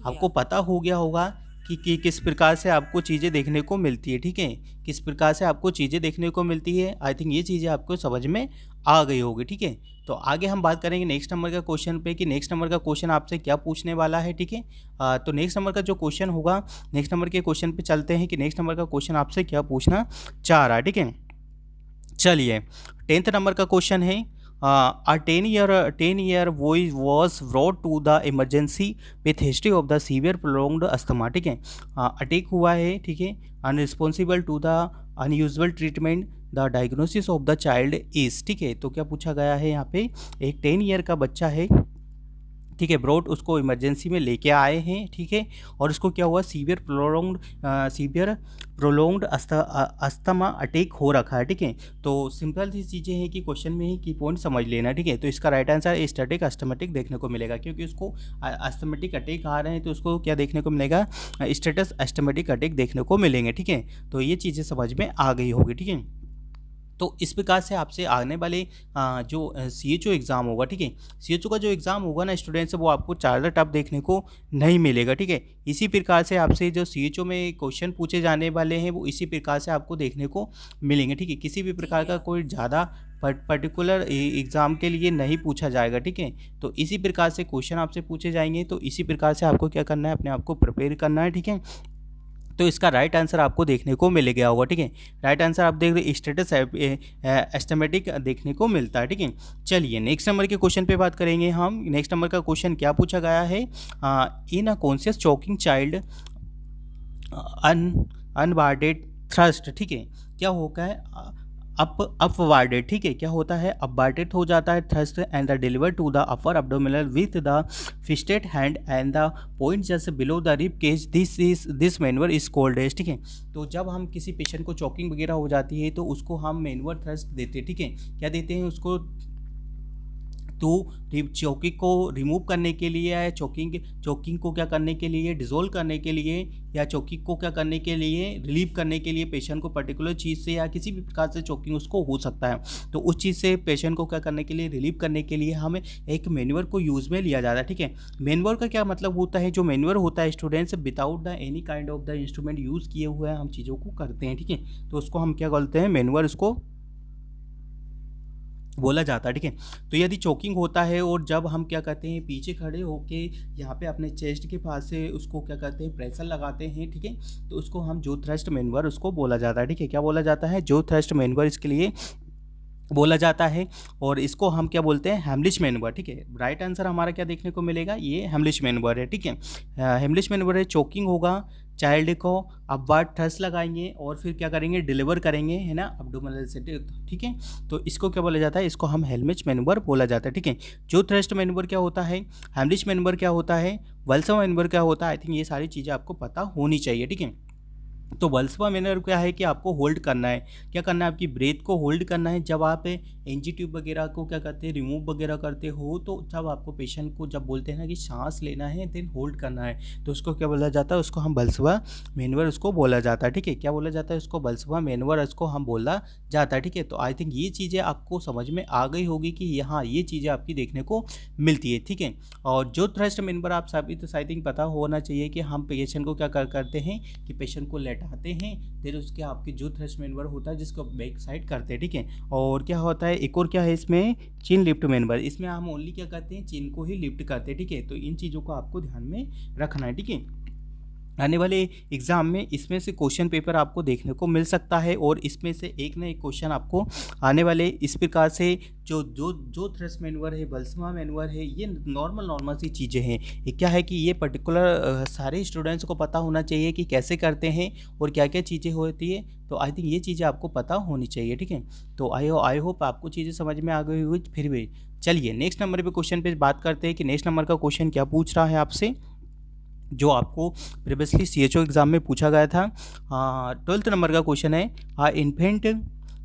A: आपको पता हो गया होगा कि किस प्रकार से आपको चीज़ें देखने को मिलती है, ठीक है? किस प्रकार से आपको चीज़ें देखने को मिलती है। आई थिंक ये चीज़ें आपको समझ में आ गई होगी, ठीक है? तो आगे हम बात करेंगे नेक्स्ट नंबर का क्वेश्चन पे कि नेक्स्ट नंबर का क्वेश्चन आपसे क्या पूछने वाला है, ठीक है? तो नेक्स्ट नंबर का जो क्वेश्चन होगा, नेक्स्ट नंबर के क्वेश्चन पे चलते हैं कि नेक्स्ट नंबर का क्वेश्चन आपसे क्या पूछना चाह रहा है, ठीक है? चलिए 10th नंबर का क्वेश्चन है। A 10-year boy was brought to the emergency with history of the severe prolonged asthma, ठीक है? अटैक हुआ है, ठीक है? Unresponsible to the unusual treatment, the diagnosis of the child is, ठीक है? तो क्या पूछा गया है यहाँ पे, एक 10 ईयर का बच्चा है, ठीक है? ब्रॉड, उसको इमरजेंसी में लेके आए हैं, ठीक है? और उसको क्या हुआ, सीवियर प्रोलोंग्ड अस्थमा अटैक हो रखा है, ठीक है? तो सिंपल सी चीज़ें हैं कि क्वेश्चन में ही की पॉइंट समझ लेना, ठीक है? तो इसका राइट आंसर स्टैटिक अस्थमेटिक देखने को मिलेगा, क्योंकि उसको अस्थमेटिक अटैक आ रहे हैं, तो उसको क्या देखने को मिलेगा, स्टेटस अस्थमेटिक अटैक देखने को मिलेंगे, ठीक है? तो ये चीज़ें समझ में आ गई होगी, ठीक है? तो इस प्रकार से आपसे आने वाले जो CHO एग्ज़ाम होगा, ठीक है? CHO का जो एग्ज़ाम होगा ना स्टूडेंट्स, वो आपको ज़्यादा टफ देखने को नहीं मिलेगा, ठीक है? इसी प्रकार से आपसे जो CHO में क्वेश्चन पूछे जाने वाले हैं वो इसी प्रकार से आपको देखने को मिलेंगे, ठीक है? किसी भी प्रकार का कोई ज़्यादा पर्टिकुलर एग्ज़ाम के लिए नहीं पूछा जाएगा, ठीक है? तो इसी प्रकार से क्वेश्चन आपसे पूछे जाएंगे, तो इसी प्रकार से आपको क्या करना है, अपने आप को प्रिपेयर करना है, ठीक है? तो इसका राइट आंसर आपको देखने को मिल गया होगा, ठीक है? राइट आंसर आप देख रहे स्टेटस एस्टिमेटिक देखने को मिलता है, ठीक है? चलिए नेक्स्ट नंबर के क्वेश्चन पे बात करेंगे हम। नेक्स्ट नंबर का क्वेश्चन क्या पूछा गया है, in a conscious choking child unwarded thrust, ठीक है? क्या होगा है, अपवार्डेड, ठीक है? क्या होता है, अपवार्डेड हो जाता है thrust and the deliver to the upper abdominal with the fisted hand and the point just below the rib cage, this manoeuvre is called as, ठीक है? तो जब हम किसी पेशेंट को चॉकिंग वगैरह हो जाती है तो उसको हम मैनवर थ्रस्ट देते हैं, ठीक है? क्या देते हैं उसको, तो चौकिंग को रिमूव करने के लिए या चौकिंग को क्या करने के लिए, डिज़ोल्व करने के लिए, या चौकिंग को क्या करने के लिए, रिलीव करने के लिए पेशेंट को पर्टिकुलर चीज़ से या किसी भी प्रकार से चौकिंग उसको हो सकता है, तो उस चीज़ से पेशेंट को क्या करने के लिए, रिलीव करने के लिए हमें एक मैन्युअर को यूज़ में लिया जाता है, ठीक है? मैन्युअर का क्या मतलब होता है, जो मैन्युअर होता है students, without the any kind of the instrument use किए हुए हम चीज़ों को करते हैं, ठीक है? तो उसको हम क्या बोलते हैं, मैन्युअर उसको बोला जाता है, ठीक है? तो यदि चोकिंग होता है और जब हम क्या करते हैं, पीछे खड़े होके यहाँ पे अपने चेस्ट के पास से उसको क्या करते हैं, प्रेशर लगाते हैं, ठीक है? तो उसको हम जो थ्रस्ट मैनवर उसको बोला जाता है, ठीक है? क्या बोला जाता है, जो थ्रस्ट मैनवर इसके लिए बोला जाता है। और इसको हम क्या बोलते हैं, हेमलिश मैनवर, ठीक है? राइट आंसर हमारा क्या देखने को मिलेगा, ये हेमलिश मैनवर है, ठीक है? हेमलिश मैनवर है, चोकिंग होगा, चाइल्ड को अपवार्ड थ्रस्ट लगाएंगे और फिर क्या करेंगे, डिलीवर करेंगे, है ना, एब्डोमिनल से, ठीक है? तो इसको क्या बोला जाता है, इसको हम हेमलिश मैनवर बोला जाता है, ठीक है? जो थ्रस्ट मैनवर क्या होता है, हेमलिश मैनवर क्या होता है, वल्सम मैनवर क्या होता है, आई थिंक ये सारी चीज़ें आपको पता होनी चाहिए, ठीक है? तो वल्सवा मैनर क्या है कि आपको होल्ड करना है, क्या करना है, आपकी ब्रेथ को होल्ड करना है। जब आप एनजी ट्यूब वगैरह को क्या करते हैं, रिमूव वगैरह करते हो, तो जब आपको पेशेंट को जब बोलते हैं ना कि सांस लेना है, देन होल्ड करना है, तो उसको क्या बोला जाता है, उसको हम वल्सवा मैनवर उसको बोला जाता है, ठीक है? क्या बोला जाता है उसको, वल्सवा मैनवर उसको हम बोला जाता है, ठीक है? तो आई थिंक ये चीज़ें आपको समझ में आ गई होगी कि यहाँ ये चीज़ें आपकी देखने को मिलती है, ठीक है? और जो थ्रस्ट मैनवर आप सभी तो आई थिंक पता होना चाहिए कि हम पेशेंट को क्या करते हैं कि पेशेंट को लेटाते हैं, फिर उसके आपके जो थ्रस्ट मैनवर होता है जिसको बैक साइड करते हैं, ठीक है? और क्या होता है, एक और क्या है इसमें, चिन लिफ्ट मैनवर, इसमें हम ओनली क्या करते हैं, चिन को ही लिफ्ट करते हैं, ठीक है? तो इन चीज़ों को आपको ध्यान में रखना है, ठीक है? आने वाले एग्ज़ाम में इसमें से क्वेश्चन पेपर आपको देखने को मिल सकता है और इसमें से एक ना एक क्वेश्चन आपको आने वाले इस प्रकार से जो जो जो थ्रस्ट मैनवर है, बल्समा मैनवर है, ये नॉर्मल सी चीज़ें हैं। ये क्या है कि ये पर्टिकुलर सारे स्टूडेंट्स को पता होना चाहिए कि कैसे करते हैं और क्या क्या चीज़ें होती है। तो आई थिंक ये चीज़ें आपको पता होनी चाहिए, ठीक है? तो आई होप आपको चीज़ें समझ में आ गई हुई। फिर भी चलिए नेक्स्ट नंबर पे क्वेश्चन पे बात करते हैं कि नेक्स्ट नंबर का क्वेश्चन क्या पूछ रहा है आपसे, जो आपको प्रीवियसली CHO एग्ज़ाम में पूछा गया था। 12th नंबर का क्वेश्चन है, infant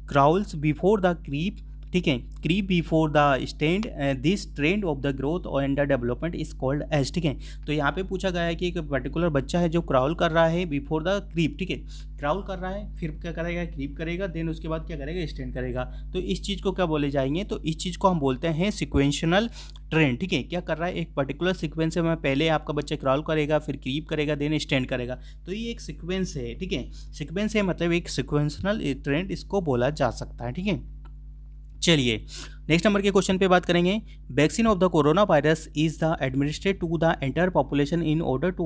A: crawls before the creep ठीक है, creep before the stand, this trend of the growth and the development is called as. ठीक है, तो यहाँ पे पूछा गया है कि एक पर्टिकुलर बच्चा है जो क्राउल कर रहा है बिफोर द क्रीप। ठीक है, क्राउल कर रहा है, फिर क्या करेगा, क्रीप करेगा, देन उसके बाद क्या करेगा, स्टैंड करेगा। तो इस चीज़ को क्या बोले जाएंगे, तो इस चीज़ को हम बोलते हैं सिक्वेंशनल ट्रेंड। ठीक है, क्या कर रहा है, एक पर्टिकुलर सीक्वेंस में पहले आपका बच्चा क्राउल करेगा, फिर क्रीप करेगा, देन स्टैंड करेगा। तो ये एक सीक्वेंस है। ठीक है, सीक्वेंस है मतलब एक सिक्वेंशनल ट्रेंड इसको बोला जा सकता है। ठीक है, चलिए नेक्स्ट नंबर के क्वेश्चन पे बात करेंगे। Vaccine of the corona virus is the administrate to the entire population in order to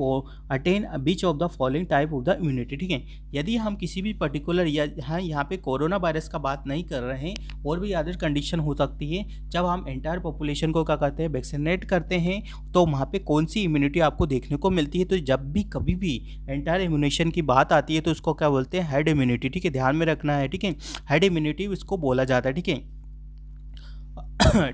A: attain which of the following type of the immunity. ठीक है, यदि हम किसी भी पर्टिकुलर यहाँ पे कोरोना वायरस का बात नहीं कर रहे हैं, और भी अदर कंडीशन हो सकती है, जब हम एंटायर पॉपुलेशन को क्या करते हैं, वैक्सीनेट करते हैं, तो वहाँ पे कौन सी इम्यूनिटी आपको देखने को मिलती है। तो जब भी कभी भी एंटायर इम्यूनेशन की बात आती है तो उसको क्या बोलते हैं, हेड इम्यूनिटी। ठीक है, ध्यान में रखना है। ठीक है, हेड इम्यूनिटी इसको बोला जाता है। ठीक है,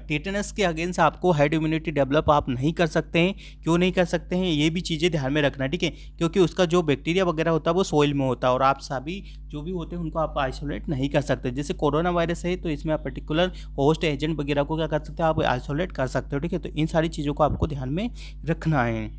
A: टेटनस के अगेंस्ट आपको हेड इम्यूनिटी डेवलप आप नहीं कर सकते हैं। क्यों नहीं कर सकते हैं, ये भी चीज़ें ध्यान में रखना है। ठीक है, क्योंकि उसका जो बैक्टीरिया वगैरह होता है वो सोइल में होता है, और आप सभी जो भी होते हैं उनको आप आइसोलेट नहीं कर सकते। जैसे कोरोना वायरस है तो इसमें आप पर्टिकुलर होस्ट एजेंट वगैरह को क्या कर सकते हो, आप आइसोलेट कर सकते हो। ठीक है, तो इन सारी चीज़ों को आपको ध्यान में रखना है।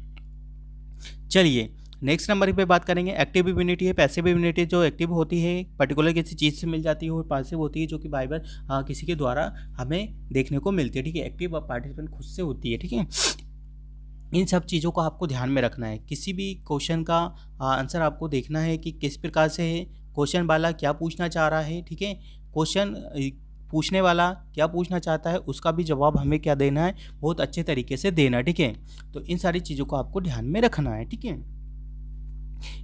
A: चलिए नेक्स्ट नंबर पे बात करेंगे। एक्टिव इम्यूनिटी है, पैसिव इम्यूनिटी जो एक्टिव होती है पर्टिकुलर किसी चीज़ से मिल जाती है, और पैसिव होती है जो कि बाय बार किसी के द्वारा हमें देखने को मिलती है। ठीक है, एक्टिव पार्टिसिपेंट खुद से होती है। ठीक है, इन सब चीज़ों को आपको ध्यान में रखना है। किसी भी क्वेश्चन का आंसर आपको देखना है कि किस प्रकार से है, क्वेश्चन वाला क्या पूछना चाह रहा है। ठीक है, क्वेश्चन पूछने वाला क्या पूछना चाहता है, उसका भी जवाब हमें क्या देना है, बहुत अच्छे तरीके से देना। ठीक है, तो इन सारी चीज़ों को आपको ध्यान में रखना है। ठीक है,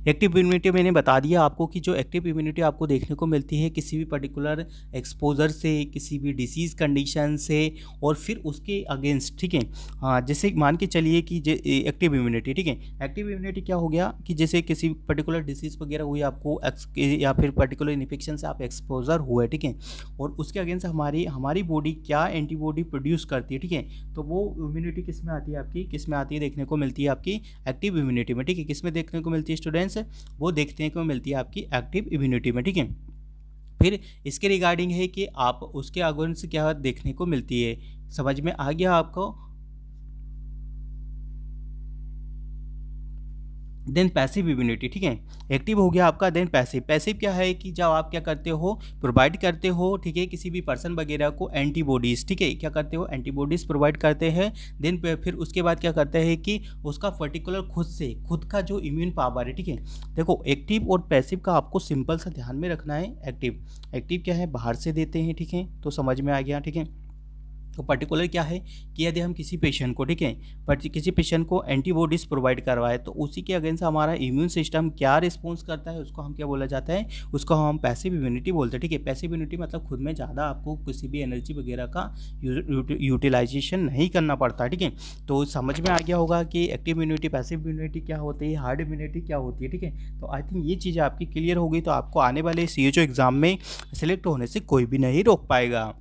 A: एक्टिव इम्यूनिटी मैंने बता दिया आपको कि जो एक्टिव इम्यूनिटी आपको देखने को मिलती है किसी भी पर्टिकुलर एक्सपोजर से, किसी भी डिसीज़ कंडीशन से, और फिर उसके अगेंस्ट। ठीक है, हाँ, जैसे मान के चलिए कि एक्टिव इम्यूनिटी। ठीक है, एक्टिव इम्यूनिटी क्या हो गया कि जैसे किसी पर्टिकुलर डिसीज़ वगैरह हुई आपको, या फिर पर्टिकुलर इन्फेक्शन से आप एक्सपोजर हुए। ठीक है, और उसके अगेंस्ट हमारी बॉडी क्या एंटीबॉडी प्रोड्यूस करती है। ठीक है, तो वो इम्यूनिटी किस में आती है, आपकी किस में आती है, देखने को मिलती है आपकी एक्टिव इम्यूनिटी में। ठीक है, किस में देखने को मिलती है स्टूडेंट्स, वो देखने को मिलती है आपकी एक्टिव इम्यूनिटी में। ठीक है, फिर इसके रिगार्डिंग है कि आप उसके अगेंस्ट क्या देखने को मिलती है, समझ में आ गया आपको। Then passive immunity. ठीक है, एक्टिव हो गया आपका, देन पैसिव। पैसिव क्या है कि जब आप क्या करते हो, प्रोवाइड करते हो, ठीक है, किसी भी पर्सन वगैरह को एंटीबॉडीज़। ठीक है, क्या करते हो, एंटीबॉडीज़ प्रोवाइड करते हैं। देन फिर उसके बाद क्या करते हैं कि उसका पर्टिकुलर खुद का जो इम्यून पावर है। ठीक है, देखो एक्टिव और पैसिव का आपको सिंपल सा ध्यान में रखना है। एक्टिव क्या है, बाहर से देते हैं। ठीक है, तो समझ में आ गया। ठीक है, तो पर्टिकुलर क्या है कि यदि हम किसी पेशेंट को, ठीक है, किसी पेशेंट को एंटीबॉडीज़ प्रोवाइड करवाए, तो उसी के अगेंस्ट हमारा इम्यून सिस्टम क्या रिस्पॉन्स करता है, उसको हम क्या बोला जाता है, उसको हम पैसिव इम्यूनिटी बोलते हैं। ठीक है, पैसिव इम्यूनिटी मतलब खुद में ज़्यादा आपको किसी भी एनर्जी वगैरह का यूटिलाइजेशन नहीं करना पड़ता। ठीक है, तो समझ में आ गया होगा कि एक्टिव इम्यूनिटी, पैसिव इम्यूनिटी क्या होती है, हार्ड इम्यूनिटी क्या होती है। ठीक है, तो आई थिंक ये चीज़ें आपकी क्लियर हो गई, तो आपको आने वाले CHO एग्ज़ाम में सेलेक्ट होने से कोई भी नहीं रोक पाएगा।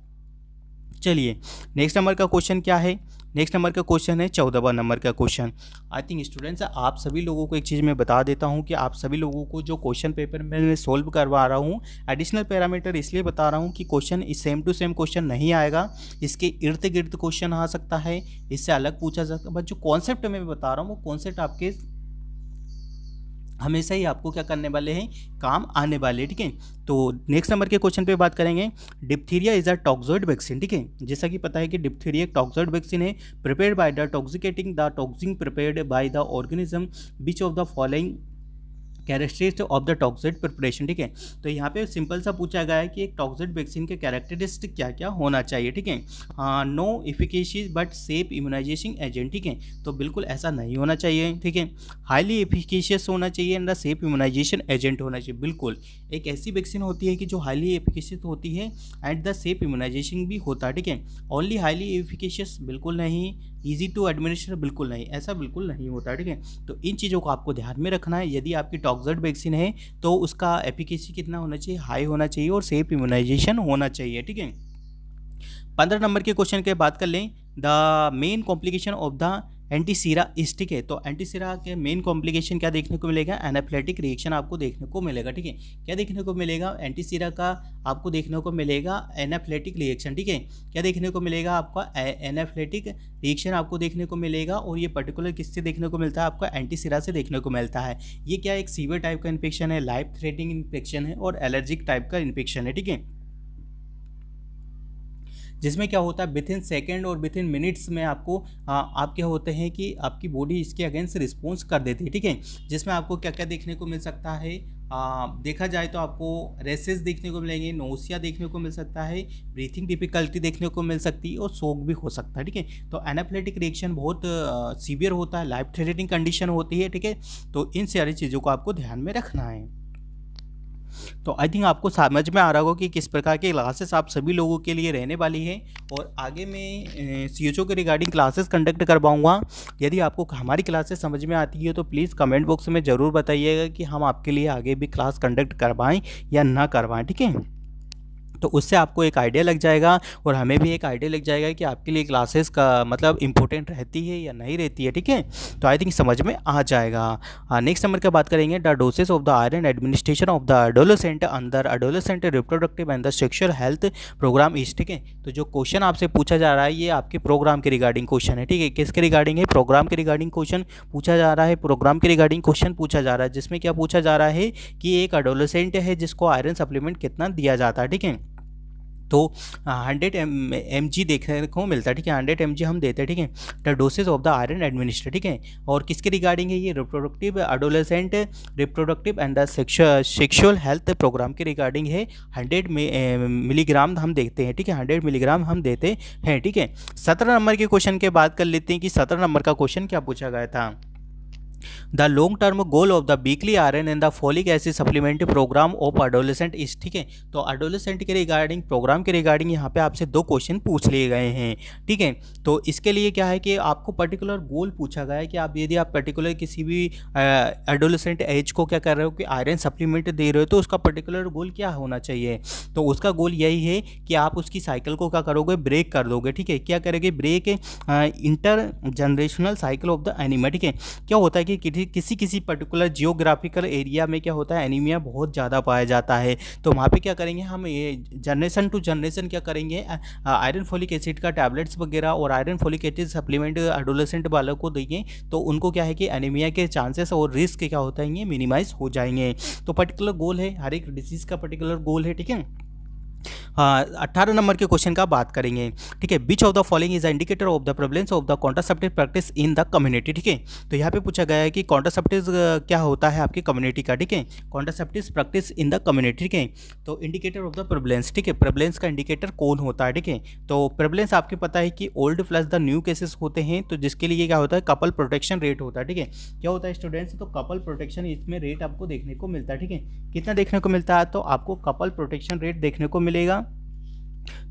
A: चलिए नेक्स्ट नंबर का क्वेश्चन क्या है, नेक्स्ट नंबर का क्वेश्चन है 14वां नंबर का क्वेश्चन। आई थिंक स्टूडेंट्स आप सभी लोगों को एक चीज़ मैं बता देता हूं कि आप सभी लोगों को जो क्वेश्चन पेपर में मैं सोल्व करवा रहा हूं, एडिशनल पैरामीटर इसलिए बता रहा हूं कि question same to same question नहीं आएगा, इसके इर्द गिर्द क्वेश्चन आ सकता है, इससे अलग पूछा जा सकता है। बट जो कॉन्सेप्ट मैं बता रहा हूँ वो कॉन्सेप्ट आपके हमेशा ही आपको क्या करने वाले हैं, काम आने वाले। ठीक है, तो नेक्स्ट नंबर के क्वेश्चन पे बात करेंगे। Diphtheria is a toxoid vaccine. ठीक है, जैसा कि पता है कि डिप्थीरिया एक टॉक्सोइड वैक्सीन है, prepared by the toxicating the toxin prepared by the organism which of the following characteristic of the toxoid preparation. ठीक है, तो यहाँ पे सिंपल सा पूछा गया है कि एक टॉक्सिड वैक्सीन के कैरेक्टरिस्टिक क्या क्या होना चाहिए। ठीक है, no efficacious but safe immunisation agent. ठीक है, तो बिल्कुल ऐसा नहीं होना चाहिए। ठीक है, हाईली एफिकेशियस होना चाहिए and the safe immunisation agent होना चाहिए। बिल्कुल एक ऐसी वैक्सीन होती है कि जो हाईली एफिकेशियस होती है एंड द सेफ इम्यूनाइजेशन भी होता है। ठीक है, ओनली हाईली एफिकेशियस बिल्कुल नहीं, ईजी टू एडमिनिस्टर बिल्कुल नहीं, ऐसा बिल्कुल नहीं होता है। ठीक है, तो इन चीज़ों को आपको ध्यान में रखना है। यदि आपकी टॉक्सोइड वैक्सीन है तो उसका एफिकेसी कितना होना चाहिए, हाई होना चाहिए और सेफ इम्यूनाइजेशन होना चाहिए। ठीक है, 15 नंबर के क्वेश्चन की बात कर लें। The main complication of the antisera is, ठीक है। तो एंटीसीरा के मेन कॉम्प्लिकेशन क्या देखने को मिलेगा, एनाफ्लेटिक रिएक्शन आपको देखने को मिलेगा, ठीक है। क्या देखने को मिलेगा एंटीसीरा का, आपको देखने को मिलेगा एनाफ्लेटिक रिएक्शन, ठीक है। क्या देखने को मिलेगा आपका एनाफ्लेटिक रिएक्शन आपको देखने को मिलेगा, और ये पर्टिकुलर किससे देखने को मिलता है, आपका एंटीसीरा से देखने को मिलता है। ये क्या एक सीवियर टाइप का इन्फेक्शन है, लाइफ थ्रेटनिंग इन्फेक्शन है और एलर्जिक टाइप का इन्फेक्शन है, ठीक है। जिसमें क्या होता है विद इन सेकेंड और विद इन मिनट्स में आपको आप क्या होते हैं कि आपकी बॉडी इसके अगेंस्ट रिस्पॉन्स कर देती है, ठीक है। जिसमें आपको क्या क्या देखने को मिल सकता है, देखा जाए तो आपको रेसेस देखने को मिलेंगे, नोसिया देखने को मिल सकता है, ब्रीथिंग डिफिकल्टी देखने को मिल सकती है और शोक भी हो सकता है, ठीक है। तो एनाफ्लेटिक रिएक्शन बहुत सीवियर होता है, लाइफ थ्रेटनिंग कंडीशन होती है, ठीक है। तो इन सारी चीज़ों को आपको ध्यान में रखना है। तो आई थिंक आपको समझ में आ रहा होगा कि किस प्रकार की क्लासेस आप सभी लोगों के लिए रहने वाली है, और आगे मैं सीएचओ के रिगार्डिंग क्लासेस कंडक्ट करवाऊंगा। यदि आपको हमारी क्लासेस समझ में आती है तो प्लीज़ कमेंट बॉक्स में ज़रूर बताइएगा कि हम आपके लिए आगे भी क्लास कंडक्ट करवाएं या ना करवाएं, ठीक है। तो उससे आपको एक आइडिया लग जाएगा और हमें भी एक आइडिया लग जाएगा कि आपके लिए क्लासेस का मतलब इंपॉर्टेंट रहती है या नहीं रहती है, ठीक है। तो आई थिंक समझ में आ जाएगा। नेक्स्ट नंबर की बात करेंगे, the dosage of the iron administration of the adolescent under adolescent reproductive and the sexual health programme is, ठीक है। तो जो क्वेश्चन आपसे पूछा जा रहा है ये आपके प्रोग्राम के रिगार्डिंग क्वेश्चन है, ठीक है। किसके रिगार्डिंग है, प्रोग्राम के रिगार्डिंग क्वेश्चन पूछा जा रहा है, प्रोग्राम के रिगार्डिंग क्वेश्चन पूछा जा रहा है। जिसमें क्या पूछा जा रहा है कि एक एडोलेसेंट है जिसको आयरन सप्लीमेंट कितना दिया जाता है, ठीक है। तो 100 mg देखने को मिलता है, ठीक है। 100 mg हम देते हैं, ठीक है। The dosage of the iron administer, ठीक है। और किसके रिगार्डिंग है ये, reproductive adolescent reproductive and the sexual health programme के रिगार्डिंग है। 100 मिलीग्राम हम देखते हैं, ठीक है। 100 मिलीग्राम हम देते हैं, ठीक है। 17 नंबर के क्वेश्चन के बात कर लेते हैं कि 17 नंबर का क्वेश्चन क्या पूछा गया था। The long term goal of the weekly iron and the folic acid supplementary programme of adolescent is, ठीक है। तो एडोलेसेंट के रिगार्डिंग प्रोग्राम के रिगार्डिंग यहाँ पे आपसे 2 क्वेश्चन पूछ लिए गए हैं, ठीक है। तो इसके लिए क्या है कि आपको पर्टिकुलर गोल पूछा गया है कि आप यदि आप पर्टिकुलर किसी भी एडोलेसेंट एज को क्या कर रहे हो कि आयरन सप्लीमेंट दे रहे हो तो उसका पर्टिकुलर गोल क्या होना चाहिए। तो उसका गोल यही है कि आप उसकी साइकिल को क्या करोगे, ब्रेक कर दोगे, ठीक है। क्या करेंगे, break intergenerational cycle of the anaemia, ठीक है। क्या होता है कि किसी पर्टिकुलर जियोग्राफिकल एरिया में क्या होता है, एनीमिया बहुत ज़्यादा पाया जाता है। तो वहाँ पे क्या करेंगे हम, ये जनरेशन टू जनरेशन क्या करेंगे, आयरन फोलिक एसिड का टैबलेट्स वगैरह और iron folic acid supplement adolescent वालों को देंगे तो उनको क्या है कि एनीमिया के चांसेस और रिस्क क्या होता है ये मिनिमाइज हो जाएंगे। तो पर्टिकुलर गोल है, हर एक डिजीज़ का पर्टिकुलर गोल है, ठीक है। 18 नंबर के क्वेश्चन का बात करेंगे, ठीक है। विच of the following is indicator of the prevalence of the contraceptive practice in the community, ठीक है। तो यहाँ पे पूछा गया है कि कॉन्ट्रासेप्टिव क्या होता है आपकी कम्युनिटी का, ठीक है। Contraceptive practice in the community, ठीक है। तो इंडिकेटर ऑफ द प्रेवलेंस, ठीक है। प्रेवलेंस का इंडिकेटर कौन होता है, ठीक है। तो प्रेवलेंस आपके पता है कि old plus the new cases होते हैं, तो जिसके लिए क्या होता है कपल प्रोटेक्शन रेट होता है, ठीक है। क्या होता है स्टूडेंट्स, तो कपल प्रोटेक्शन इसमें रेट आपको देखने को मिलता है, ठीक है। कितना देखने को मिलता है, तो आपको कपल प्रोटेक्शन रेट देखने को मिलेगा।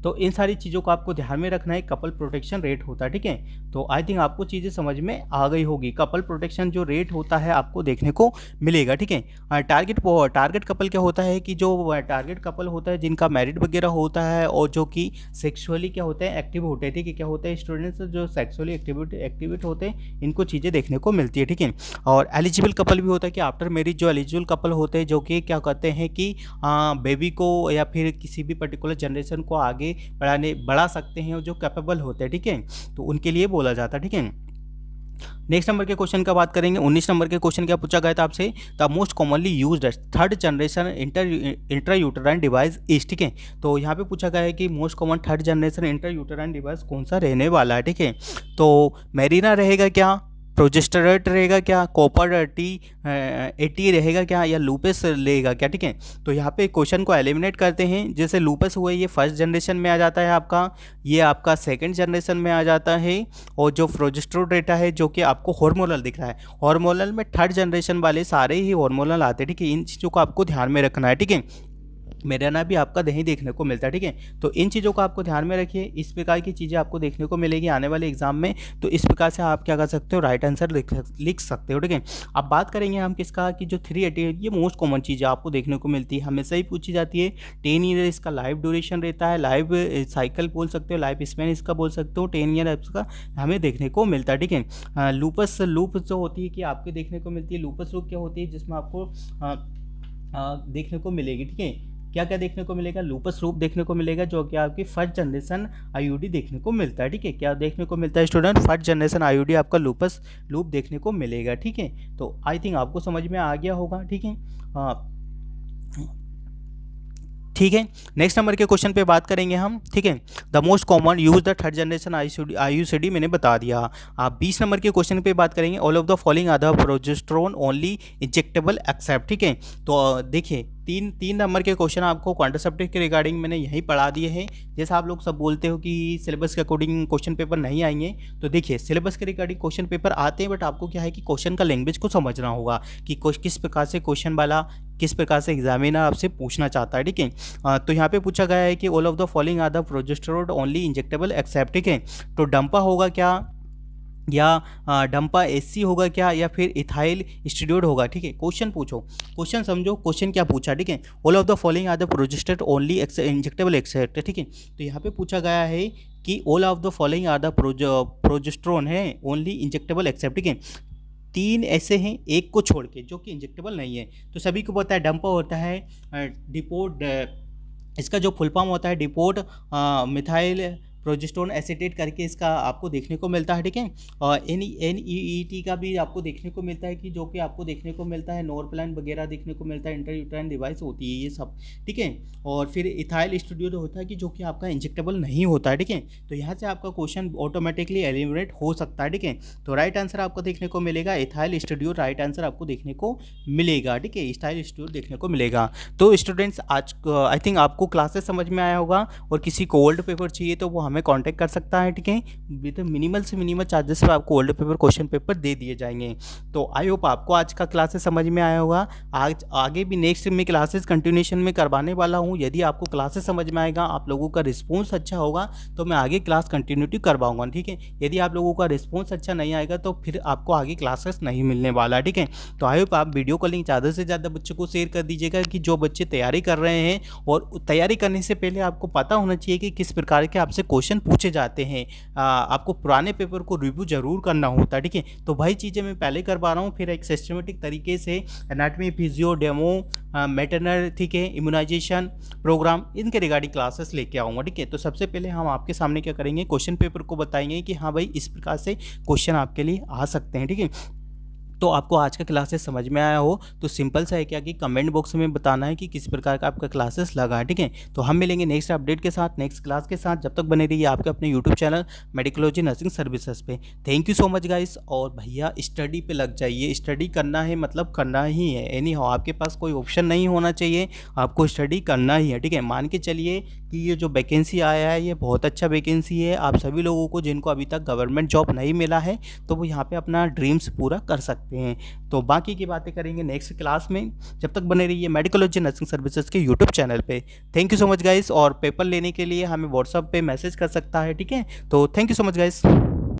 A: तो इन सारी चीज़ों को आपको ध्यान में रखना है, कपल प्रोटेक्शन रेट होता है, ठीक है। तो आई थिंक आपको चीज़ें समझ में आ गई होगी। कपल प्रोटेक्शन जो रेट होता है आपको देखने को मिलेगा, ठीक है। टारगेट कपल क्या होता है कि जो टारगेट कपल होता है जिनका मैरिड वगैरह होता है और जो कि सेक्सुअली क्या होते हैं एक्टिव होते हैं, ठीक है। क्या होता है स्टूडेंट्स जो सेक्सुअली एक्टिवेट होते हैं इनको चीज़ें देखने को मिलती है, ठीक है। और एलिजिबल कपल भी होता है कि आफ्टर मैरिज जो एलिजिबल कपल होते हैं जो कि क्या कहते हैं कि बेबी को या फिर किसी भी पर्टिकुलर जनरेशन को आगे बढ़ा सकते हैं जो कैपेबल होते हैं, ठीक है। तो उनके लिए बोला जाता है, ठीक है। नेक्स्ट नंबर के क्वेश्चन का बात करेंगे। 19 नंबर के क्वेश्चन क्या पूछा गया था आपसे, the most commonly used third generation intrauterine device is, ठीक है। तो यहाँ पे पूछा गया है कि most common third generation intrauterine device कौन सा रहने वाला है, ठीक है। तो मेरिना रहेगा क्या, प्रोजेस्टेरोइड रहेगा क्या, कॉपर टी 80 रहेगा क्या, या लूपस रहेगा क्या, ठीक है। तो यहाँ पे क्वेश्चन को एलिमिनेट करते हैं। जैसे लूपस हुआ ये फर्स्ट जनरेशन में आ जाता है आपका, ये आपका सेकंड जनरेशन में आ जाता है, और जो प्रोजेस्टेरोइड रहता है जो कि आपको हार्मोनल दिख रहा है, हार्मोनल में थर्ड जनरेशन वाले सारे ही हार्मोनल आते हैं, ठीक है। इन चीज़ों को आपको ध्यान में रखना है, ठीक है। मेराना भी आपका नहीं देखने को मिलता है, ठीक है। तो इन चीज़ों को आपको ध्यान में रखिए, इस प्रकार की चीज़ें आपको देखने को मिलेगी आने वाले एग्जाम में। तो इस प्रकार से आप क्या कर सकते हो, राइट आंसर लिख सकते हो, ठीक है। अब बात करेंगे हम किसका, कि जो 380 ये मोस्ट कॉमन चीज़ आपको देखने को मिलती है, हमेशा ही पूछी जाती है। 10 ईयर इसका लाइफ ड्यूरेशन रहता है, लाइफ साइकिल बोल सकते हो, लाइफ स्पैन इसका बोल सकते हो, 10 ईयर इसका हमें देखने को मिलता है, ठीक है। लूपस लूप जो होती है कि आपको देखने को मिलती है, लूपस लूप क्या होती है, जिसमें आपको देखने को मिलेगी, ठीक है। क्या क्या देखने को मिलेगा, लूपस लूप देखने को मिलेगा, जो कि आपकी फर्स्ट जनरेशन आईयूडी देखने को मिलता है, ठीक है। क्या देखने को मिलता है स्टूडेंट, फर्स्ट जनरेशन आईयूडी आपका लूपस लूप देखने को मिलेगा, ठीक है। तो आई थिंक आपको समझ में आ गया होगा, ठीक है। ठीक है, नेक्स्ट नंबर के क्वेश्चन पे बात करेंगे हम, ठीक है। The most common use the third generation IUCD मैंने बता दिया। आप 20 नंबर के क्वेश्चन पे बात करेंगे, all of the following are the progesterone only injectable except, ठीक है। तो देखिए तीन नंबर के क्वेश्चन आपको कॉन्ट्रासेप्टिव के रिगार्डिंग मैंने यहीं पढ़ा दिए हैं। जैसा आप लोग सब बोलते हो कि सिलेबस के अकॉर्डिंग क्वेश्चन पेपर नहीं आएंगे, तो देखिए सिलेबस के रिगार्डिंग क्वेश्चन पेपर आते हैं, बट आपको क्या है कि क्वेश्चन का लैंग्वेज को समझना होगा कि किस प्रकार से क्वेश्चन वाला, किस प्रकार से एग्जामिनर आपसे पूछना चाहता है, ठीक है। तो यहाँ पे पूछा गया है कि all of the following are the progesterone only injectable except, ठीक है। तो डंपा होगा क्या, या डंपा एससी होगा क्या, या फिर इथाइल स्टीरॉयड होगा, ठीक है। क्वेश्चन पूछो, क्वेश्चन समझो, क्वेश्चन क्या पूछा, ठीक है। All of the following are the progesterone only injectable except, ठीक है। तो यहाँ पे पूछा गया है कि all of the following are the progesterone है ओनली इंजेक्टेबल एक्सेप्ट, ठीक है। 3 ऐसे हैं एक को छोड़ के जो कि इंजेक्टेबल नहीं है। तो सभी को पता है डंपा होता है डिपोट, इसका जो फुल फॉर्म होता है डिपोट मिथाइल प्रोजेस्टेरोन एसिटेट करके इसका आपको देखने को मिलता है, ठीक है। और NEET का भी आपको देखने को मिलता है, कि जो कि आपको देखने को मिलता है, नोरप्लान वगैरह देखने को मिलता है, इंटरयूटेराइन डिवाइस होती है ये सब, ठीक है। और फिर इथाइल स्टीरॉयड होता है कि जो कि आपका इंजेक्टेबल नहीं होता है, ठीक है। तो यहाँ से आपका क्वेश्चन ऑटोमेटिकली एलिमिनेट हो सकता है, ठीक है। तो राइट आंसर आपको देखने को मिलेगा इथाइल स्टीरॉयड, राइट आंसर आपको देखने को मिलेगा, ठीक है। इथाइल स्टीरॉयड देखने को मिलेगा। तो स्टूडेंट्स आज आई थिंक आपको क्लासेस समझ में आया होगा, और किसी को ओल्ड पेपर चाहिए तो वो हमें कांटेक्ट कर सकता है, ठीक है। विद मिनिमल से मिनिमल चार्जेस पर आपको ओल्ड पेपर क्वेश्चन पेपर दे दिए जाएंगे। तो आई होप आपको आज का क्लासेस समझ में आया होगा। आज आगे भी नेक्स्ट में क्लासेस कंटिन्यूएशन में करवाने वाला हूँ। यदि आपको क्लासेस समझ में आएगा, आप लोगों का रिस्पॉन्स अच्छा होगा, तो मैं आगे क्लास कंटिन्यूटी करवाऊंगा, ठीक है। यदि आप लोगों का रिस्पॉन्स अच्छा नहीं आएगा तो फिर आपको आगे क्लासेस नहीं मिलने वाला, ठीक है। तो आई होप आप वीडियो का लिंक ज़्यादा से ज़्यादा बच्चों को शेयर कर दीजिएगा, कि जो बच्चे तैयारी कर रहे हैं, और तैयारी करने से पहले आपको पता होना चाहिए कि किस प्रकार के आपसे क्वेश्चन पूछे जाते हैं। आपको पुराने पेपर को रिव्यू जरूर करना होता है, ठीक है। तो वही चीज़ें मैं पहले करवा रहा हूँ, फिर एक सिस्टमेटिक तरीके से एनाटॉमी, फिजियो, डेमो, मैटरनल, ठीक है, इम्यूनाइजेशन प्रोग्राम, इनके रिगार्डिंग क्लासेस लेके आऊँगा, ठीक है। तो सबसे पहले हम आपके सामने क्या करेंगे, क्वेश्चन पेपर को बताएंगे कि हाँ भाई इस प्रकार से क्वेश्चन आपके लिए आ सकते हैं, ठीक है। तो आपको आज का क्लासेस समझ में आया हो तो सिंपल सा है क्या कि कमेंट बॉक्स में बताना है कि किस प्रकार का आपका क्लासेस लगा है, ठीक है। तो हम मिलेंगे नेक्स्ट अपडेट के साथ, नेक्स्ट क्लास के साथ। जब तक बने रहिए आपके अपने YouTube channel medicology nursing services पे। Thank you so much guys. और भैया स्टडी पे लग जाइए, स्टडी करना है मतलब करना ही है, एनी हाउ आपके पास कोई ऑप्शन नहीं होना चाहिए, आपको स्टडी करना ही है, ठीक है। मान के चलिए कि ये जो वैकेंसी आया है ये बहुत अच्छा वैकेंसी है। आप सभी लोगों को जिनको अभी तक गवर्नमेंट जॉब नहीं मिला है, तो वो यहाँ पे अपना ड्रीम्स पूरा कर सकते हैं। तो बाकी की बातें करेंगे नेक्स्ट क्लास में। जब तक बने रहिए मेडिकोलॉजी नर्सिंग सर्विसेज के यूट्यूब चैनल पे। Thank you so much guys. और पेपर लेने के लिए हमें व्हाट्सएप पे मैसेज कर सकता है, ठीक है। तो thank you so much guys.